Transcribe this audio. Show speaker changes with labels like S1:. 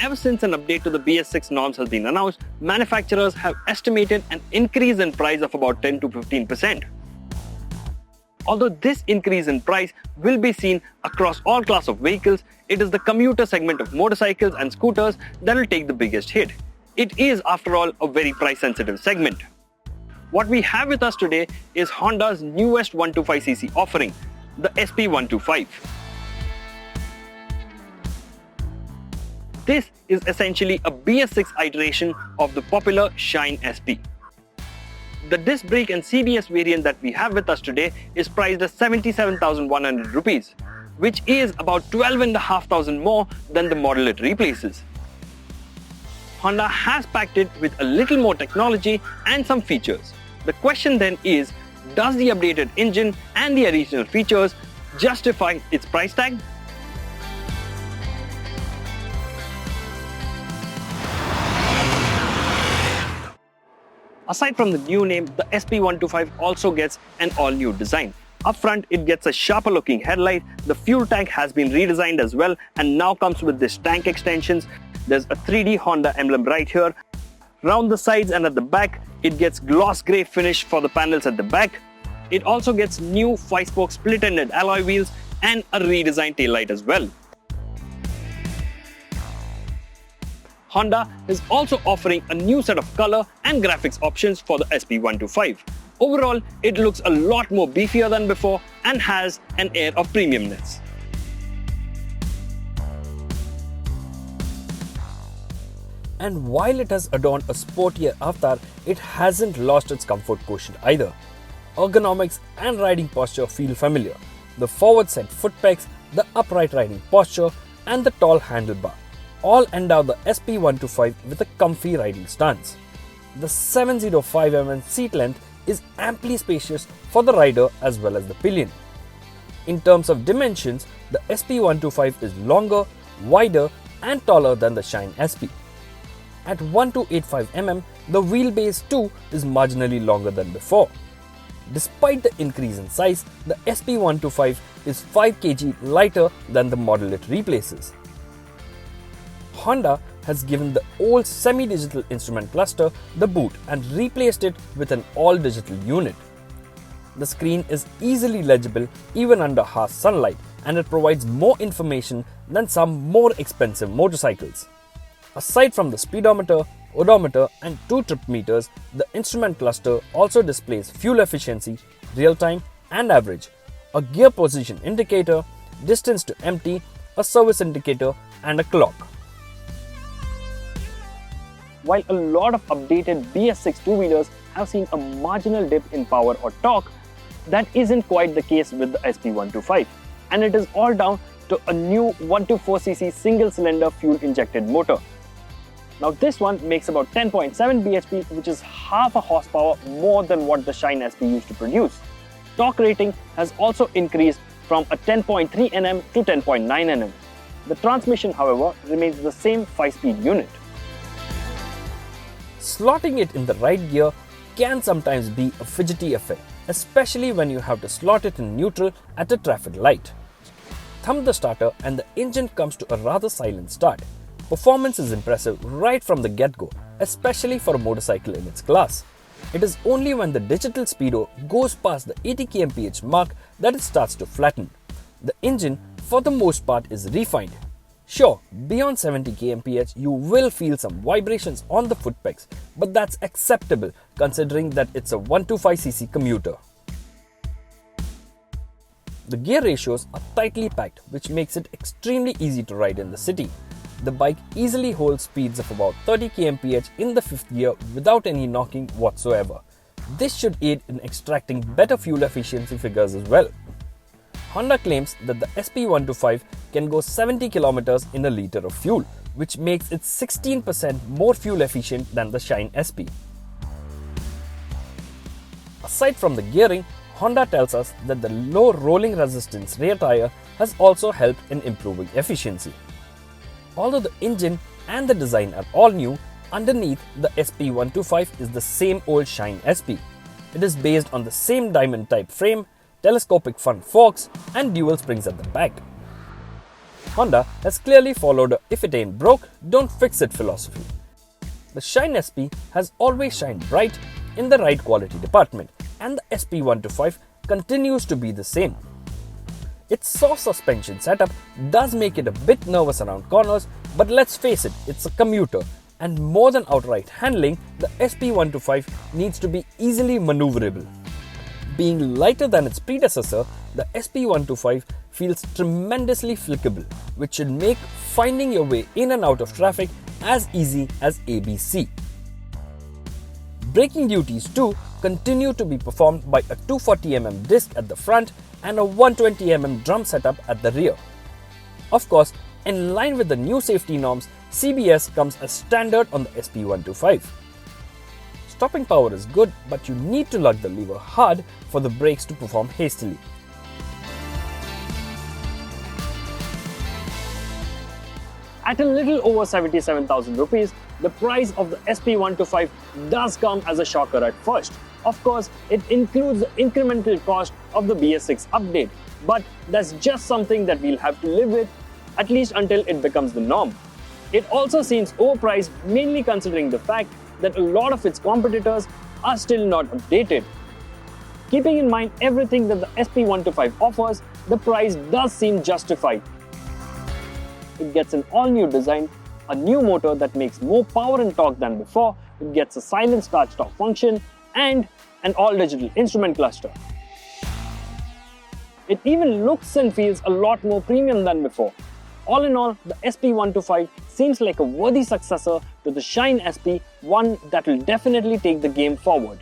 S1: ever since an update to the BS6 norms has been announced, manufacturers have estimated an increase in price of about 10 to 15%. Although this increase in price will be seen across all class of vehicles, it is the commuter segment of motorcycles and scooters that will take the biggest hit. It is, after all, a very price-sensitive segment. What we have with us today is Honda's newest 125cc offering, the SP125. This is essentially a BS6 iteration of the popular Shine SP. The disc brake and CBS variant that we have with us today is priced at 77,100 rupees, which is about 12,500 more than the model it replaces. Honda has packed it with a little more technology and some features. The question then is, does the updated engine and the additional features justify its price tag? Aside from the new name, the SP125 also gets an all-new design. Up front, it gets a sharper looking headlight, the fuel tank has been redesigned as well and now comes with this tank extensions. There's a 3D Honda emblem right here. Round the sides and at the back, it gets gloss grey finish for the panels at the back. It also gets new 5-spoke split-ended alloy wheels and a redesigned taillight as well. Honda is also offering a new set of color and graphics options for the SP125. Overall, it looks a lot more beefier than before and has an air of premiumness.
S2: And while it has adorned a sportier avatar, it hasn't lost its comfort quotient either. Ergonomics and riding posture feel familiar. The forward set foot pegs, the upright riding posture, and the tall handlebar all endow the SP125 with a comfy riding stance. The 705mm seat length is amply spacious for the rider as well as the pillion. In terms of dimensions, the SP125 is longer, wider, and taller than the Shine SP. At 1285mm, the wheelbase too is marginally longer than before. Despite the increase in size, the SP125 is 5 kg lighter than the model it replaces. Honda has given the old semi-digital instrument cluster the boot and replaced it with an all-digital unit. The screen is easily legible even under harsh sunlight, and it provides more information than some more expensive motorcycles. Aside from the speedometer, odometer and 2 trip meters, the instrument cluster also displays fuel efficiency, real time and average, a gear position indicator, distance to empty, a service indicator and a clock. While a lot of updated BS6 two-wheelers have seen a marginal dip in power or torque, that isn't quite the case with the SP125, and it is all down to a new 124cc single-cylinder fuel-injected motor. Now this one makes about 10.7 bhp, which is half a horsepower more than what the Shine SP used to produce. Torque rating has also increased from a 10.3 Nm to 10.9 Nm. The transmission, however, remains the same 5-speed unit. Slotting it in the right gear can sometimes be a fidgety affair, especially when you have to slot it in neutral at a traffic light. Thumb the starter and the engine comes to a rather silent start. Performance is impressive right from the get-go, especially for a motorcycle in its class. It is only when the digital speedo goes past the 80 kmph mark that it starts to flatten. The engine, for the most part, is refined. Sure, beyond 70 kmph, you will feel some vibrations on the foot pegs, but that's acceptable considering that it's a 125cc commuter. The gear ratios are tightly packed, which makes it extremely easy to ride in the city. The bike easily holds speeds of about 30 kmph in the 5th gear without any knocking whatsoever. This should aid in extracting better fuel efficiency figures as well. Honda claims that the SP125 can go 70 km in a litre of fuel, which makes it 16% more fuel efficient than the Shine SP. Aside from the gearing, Honda tells us that the low rolling resistance rear tyre has also helped in improving efficiency. Although the engine and the design are all new, underneath the SP125 is the same old Shine SP. It is based on the same diamond type frame, telescopic front forks and dual springs at the back. Honda has clearly followed a "if it ain't broke, don't fix it" philosophy. The Shine SP has always shined bright in the ride quality department, and the SP125 continues to be the same. Its soft suspension setup does make it a bit nervous around corners, but let's face it, it's a commuter, and more than outright handling, the SP125 needs to be easily maneuverable. Being lighter than its predecessor, the SP125 feels tremendously flickable, which should make finding your way in and out of traffic as easy as ABC. Braking duties too continue to be performed by a 240mm disc at the front and a 120mm drum setup at the rear. Of course, in line with the new safety norms, CBS comes as standard on the SP125. Stopping power is good, but you need to lug the lever hard for the brakes to perform hastily.
S1: At a little over 77,000 rupees, the price of the SP125 does come as a shocker at first. Of course, it includes the incremental cost of the BS6 update, but that's just something that we'll have to live with, at least until it becomes the norm. It also seems overpriced, mainly considering the fact that a lot of its competitors are still not updated. Keeping in mind everything that the SP125 offers, the price does seem justified. It gets an all-new design, a new motor that makes more power and torque than before, it gets a silent start-stop function, and an all-digital instrument cluster. It even looks and feels a lot more premium than before. All in all, the SP125 seems like a worthy successor to the Shine SP, one that will definitely take the game forward.